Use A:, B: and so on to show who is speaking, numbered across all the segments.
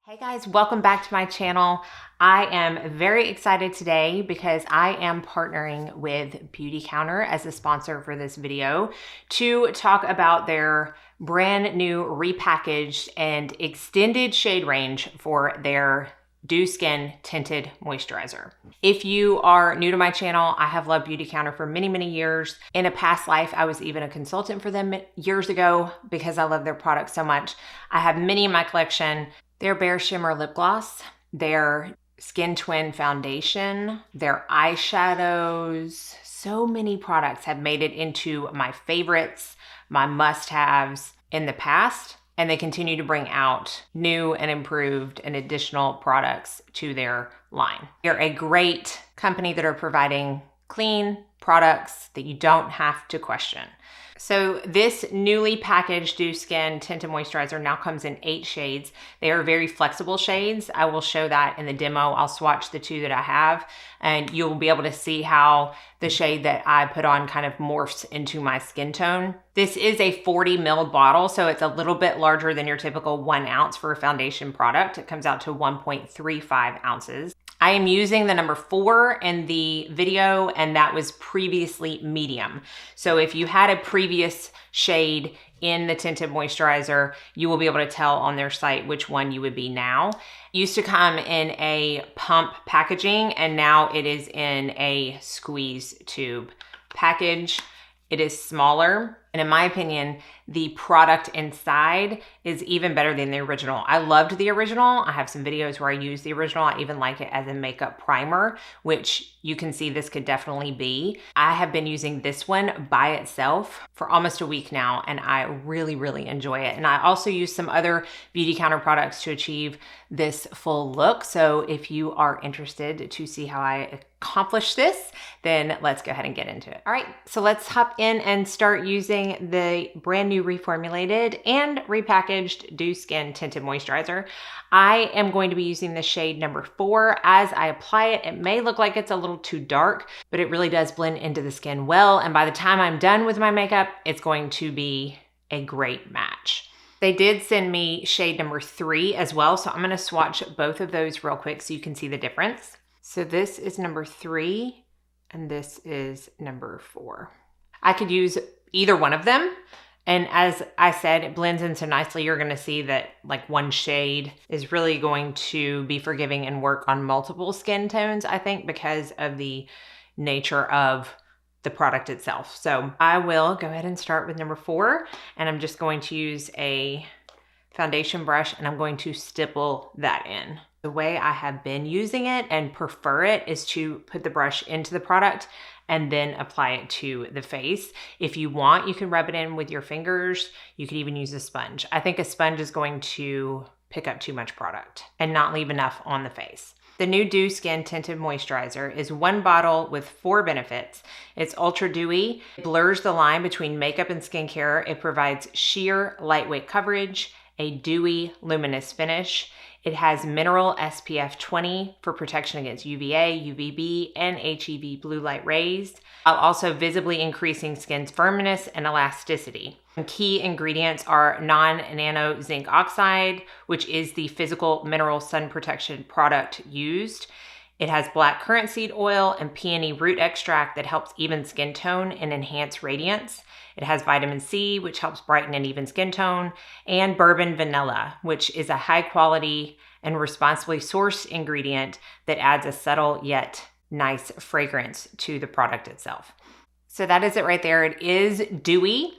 A: Hey guys, welcome back to my channel. I am very excited today because I am partnering with Beautycounter as a sponsor for this video to talk about their brand new repackaged and extended shade range for their Dew Skin Tinted Moisturizer. If you are new to my channel, I have loved Beautycounter for many, many years. In a past life, I was even a consultant for them years ago because I love their products so much. I have many in my collection. Their Bare Shimmer Lip Gloss, their Skin Twin Foundation, their eyeshadows. So many products have made it into my favorites, my must-haves in the past, and they continue to bring out new and improved and additional products to their line. They're a great company that are providing clean products that you don't have to question. So this newly packaged Dew Skin Tinted Moisturizer now comes in 8 shades. They are very flexible shades. I will show that in the demo. I'll swatch the 2 that I have, and you'll be able to see how the shade that I put on kind of morphs into my skin tone. This is a 40 ml bottle, so it's a little bit larger than your typical 1 ounce for a foundation product. It comes out to 1.35 ounces. I am using the number 4 in the video, and that was previously medium. So if you had a previous shade in the tinted moisturizer, you will be able to tell on their site which one you would be now. It used to come in a pump packaging, and now it is in a squeeze tube package. It is smaller, and in my opinion, the product inside is even better than the original. I loved the original. I have some videos where I use the original. I even like it as a makeup primer, which you can see this could definitely be. I have been using this one by itself for almost a week now, and I really, really enjoy it. And I also use some other Beautycounter products to achieve this full look. So if you are interested to see how I accomplish this, then let's go ahead and get into it. All right, so let's hop in and start using the brand new reformulated and repackaged Dew Skin Tinted Moisturizer. I am going to be using the shade number 4. As I apply it, it may look like it's a little too dark, but it really does blend into the skin well. And by the time I'm done with my makeup, it's going to be a great match. They did send me shade number 3 as well, so I'm going to swatch both of those real quick so you can see the difference. So this is number 3 and this is number 4. I could use either one of them. And as I said, it blends in so nicely. You're going to see that like one shade is really going to be forgiving and work on multiple skin tones, I think, because of the nature of the product itself. So I will go ahead and start with number 4, and I'm just going to use a foundation brush and I'm going to stipple that in. The way I have been using it and prefer it is to put the brush into the product and then apply it to the face. If you want, you can rub it in with your fingers. You could even use a sponge. I think a sponge is going to pick up too much product and not leave enough on the face. The new Dew Skin Tinted Moisturizer is 1 bottle with 4 benefits. It's ultra dewy, it blurs the line between makeup and skincare. It provides sheer, lightweight coverage, a dewy, luminous finish. It has mineral SPF 20 for protection against UVA, UVB, and HEV blue light rays, while also visibly increasing skin's firmness and elasticity. Key ingredients are non-nano zinc oxide, which is the physical mineral sun protection product used. It has black currant seed oil and peony root extract that helps even skin tone and enhance radiance. It has vitamin C, which helps brighten and even skin tone, and bourbon vanilla, which is a high quality and responsibly sourced ingredient that adds a subtle yet nice fragrance to the product itself. So that is it right there. It is dewy.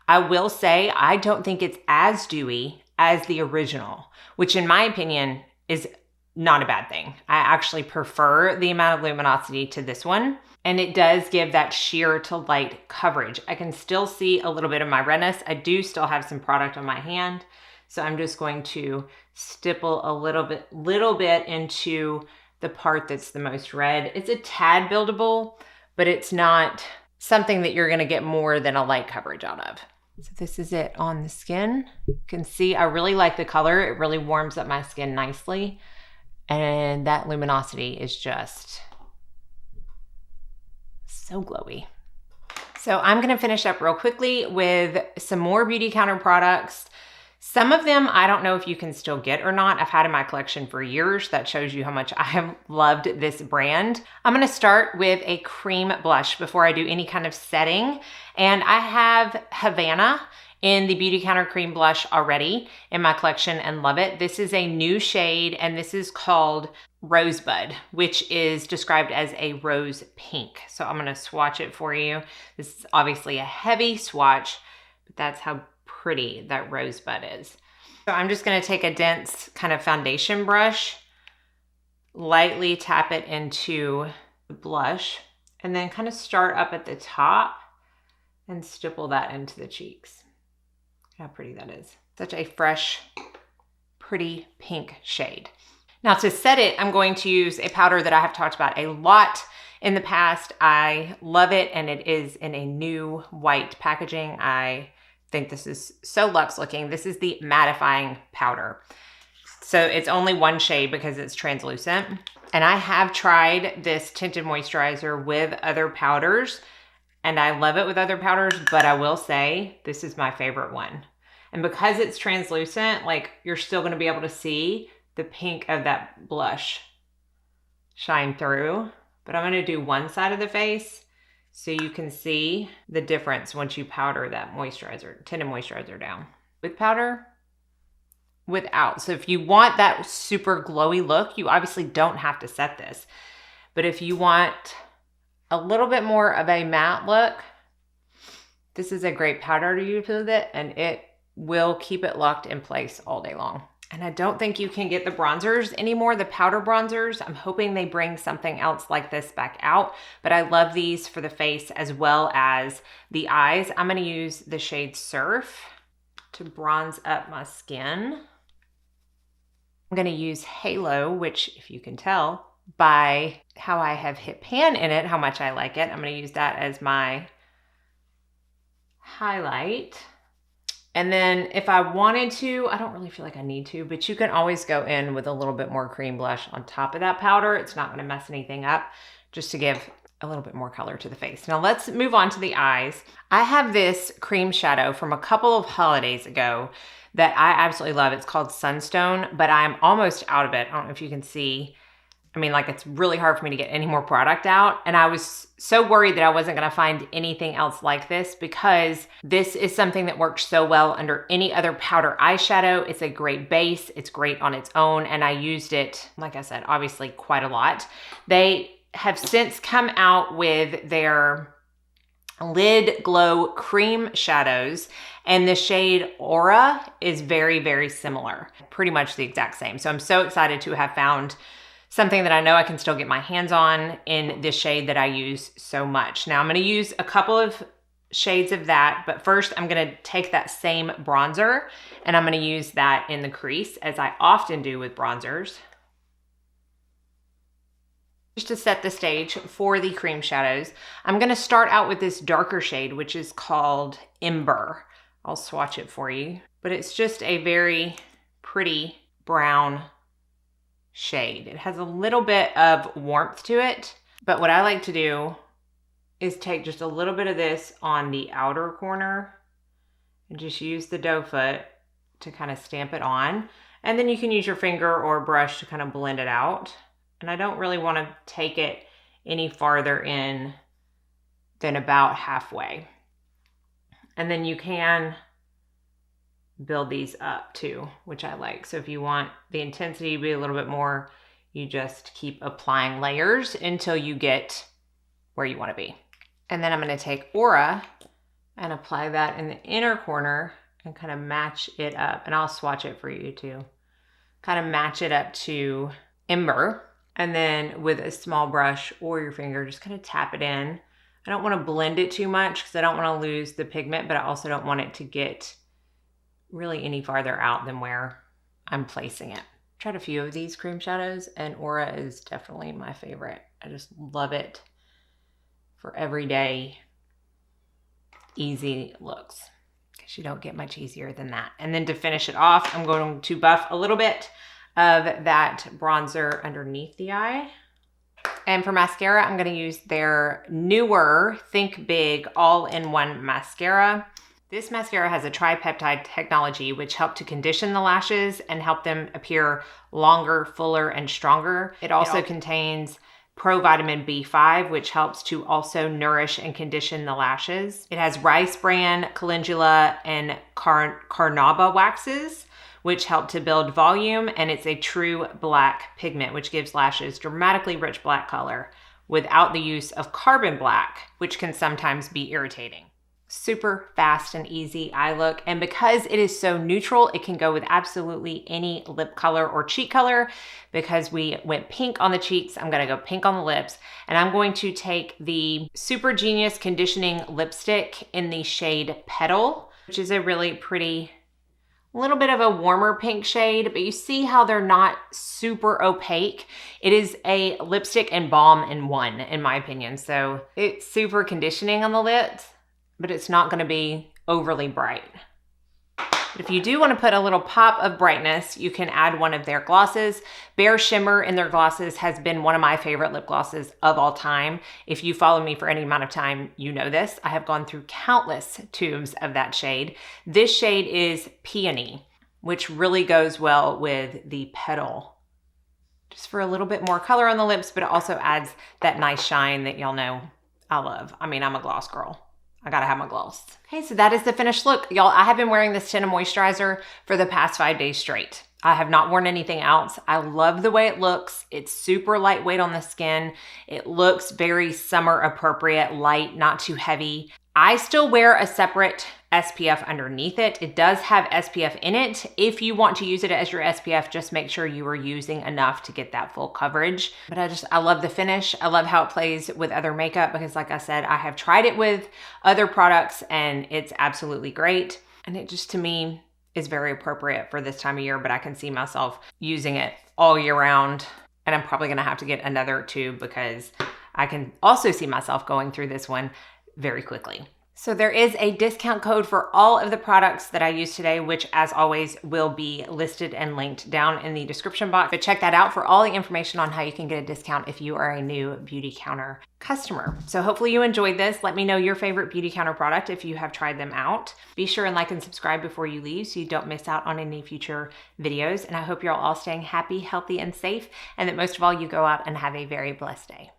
A: I will say I don't think it's as dewy as the original, which in my opinion is not a bad thing. I actually prefer the amount of luminosity to this one, and it does give that sheer to light coverage. I can still see a little bit of my redness. I do still have some product on my hand, so I'm just going to stipple a little bit into the part that's the most red. It's a tad buildable, but it's not something that you're going to get more than a light coverage out of. So this is it on the skin. You can see I really like the color. It really warms up my skin nicely. And that luminosity is just so glowy. So I'm gonna finish up real quickly with some more Beautycounter products Some of them, I don't know if you can still get or not. I've had in my collection for years. That shows you how much I have loved this brand. I'm gonna start with a cream blush before I do any kind of setting. And I have Havana in the Beautycounter cream blush already in my collection and love it. This is a new shade and this is called Rosebud, which is described as a rose pink. So I'm gonna swatch it for you. This is obviously a heavy swatch, but that's how pretty that Rosebud is. So I'm just gonna take a dense kind of foundation brush, lightly tap it into the blush, and then kind of start up at the top and stipple that into the cheeks. How pretty that is. Such a fresh, pretty pink shade. Now to set it, I'm going to use a powder that I have talked about a lot in the past. I love it, and it is in a new white packaging. I think this is so luxe looking. This is the mattifying powder. So it's only one shade because it's translucent. And I have tried this tinted moisturizer with other powders, and I love it with other powders, but I will say this is my favorite one. And because it's translucent, like, you're still gonna be able to see the pink of that blush shine through. But I'm gonna do one side of the face so you can see the difference once you powder that moisturizer, tinted moisturizer down. With powder, without. So if you want that super glowy look, you obviously don't have to set this. But if you want a little bit more of a matte look, this is a great powder to use with it, and it will keep it locked in place all day long. And I don't think you can get the bronzers anymore, the powder bronzers. I'm hoping they bring something else like this back out, but I love these for the face as well as the eyes. I'm gonna use the shade Surf to bronze up my skin. I'm gonna use Halo, which, if you can tell by how I have hit pan in it, how much I like it. I'm gonna use that as my highlight. And then if I wanted to, I don't really feel like I need to, but you can always go in with a little bit more cream blush on top of that powder. It's not gonna mess anything up, just to give a little bit more color to the face. Now let's move on to the eyes. I have this cream shadow from a couple of holidays ago that I absolutely love. It's called Sunstone, but I'm almost out of it. I don't know if you can see. I mean, like, it's really hard for me to get any more product out. And I was so worried that I wasn't gonna find anything else like this, because this is something that works so well under any other powder eyeshadow. It's a great base, it's great on its own, and I used it, like I said, obviously quite a lot. They have since come out with their Lid Glow cream shadows, and the shade Aura is very, very similar, pretty much the exact same. So I'm so excited to have found something that I know I can still get my hands on in this shade that I use so much. Now I'm gonna use a couple of shades of that, but first I'm gonna take that same bronzer and I'm gonna use that in the crease, as I often do with bronzers, just to set the stage for the cream shadows. I'm gonna start out with this darker shade, which is called Ember. I'll swatch it for you, but it's just a very pretty brown shade. It has a little bit of warmth to it, but what I like to do is take just a little bit of this on the outer corner and just use the doe foot to kind of stamp it on. And then you can use your finger or brush to kind of blend it out. And I don't really want to take it any farther in than about halfway. And then you can build these up too, which I like. So if you want the intensity to be a little bit more, you just keep applying layers until you get where you want to be. And then I'm going to take Aura and apply that in the inner corner and kind of match it up. And I'll swatch it for you too. Kind of match it up to Ember. And then with a small brush or your finger, just kind of tap it in. I don't want to blend it too much because I don't want to lose the pigment, but I also don't want it to get really any farther out than where I'm placing it. Tried a few of these cream shadows, and Aura is definitely my favorite. I just love it for everyday easy looks, because you don't get much easier than that. And then to finish it off, I'm going to buff a little bit of that bronzer underneath the eye. And for mascara, I'm going to use their newer Think Big all-in-one mascara. This mascara has a tripeptide technology which helped to condition the lashes and help them appear longer, fuller, and stronger. It also contains provitamin B5, which helps to also nourish and condition the lashes. It has rice bran, calendula, and carnauba waxes, which help to build volume, and it's a true black pigment, which gives lashes dramatically rich black color without the use of carbon black, which can sometimes be irritating. Super fast and easy eye look, and because it is so neutral, it can go with absolutely any lip color or cheek color. Because we went pink on the cheeks, I'm gonna go pink on the lips, and I'm going to take the Super Genius Conditioning Lipstick in the shade Petal, which is a really pretty, little bit of a warmer pink shade, but you see how they're not super opaque. It is a lipstick and balm in one, in my opinion. So it's super conditioning on the lips, but it's not gonna be overly bright. But if you do wanna put a little pop of brightness, you can add one of their glosses. Bare Shimmer in their glosses has been one of my favorite lip glosses of all time. If you follow me for any amount of time, you know this. I have gone through countless tubes of that shade. This shade is Peony, which really goes well with the Petal. Just for a little bit more color on the lips, but it also adds that nice shine that y'all know I love. I mean, I'm a gloss girl. I gotta have my gloss. Okay, so that is the finished look. Y'all, I have been wearing this Tinted moisturizer for the past 5 days straight. I have not worn anything else. I love the way it looks. It's super lightweight on the skin. It looks very summer appropriate, light, not too heavy. I still wear a separate SPF underneath it. It does have SPF in it. If you want to use it as your SPF, just make sure you are using enough to get that full coverage. But I love the finish. I love how it plays with other makeup because like I said, I have tried it with other products and it's absolutely great. And it just, to me, is very appropriate for this time of year, but I can see myself using it all year round. And I'm probably gonna have to get another tube because I can also see myself going through this one very quickly. So there is a discount code for all of the products that I use today, which as always will be listed and linked down in the description box. But check that out for all the information on how you can get a discount if you are a new Beautycounter customer. So hopefully you enjoyed this. Let me know your favorite Beautycounter product if you have tried them out. Be sure and like and subscribe before you leave so you don't miss out on any future videos. And I hope you're all staying happy, healthy, and safe, and that most of all you go out and have a very blessed day.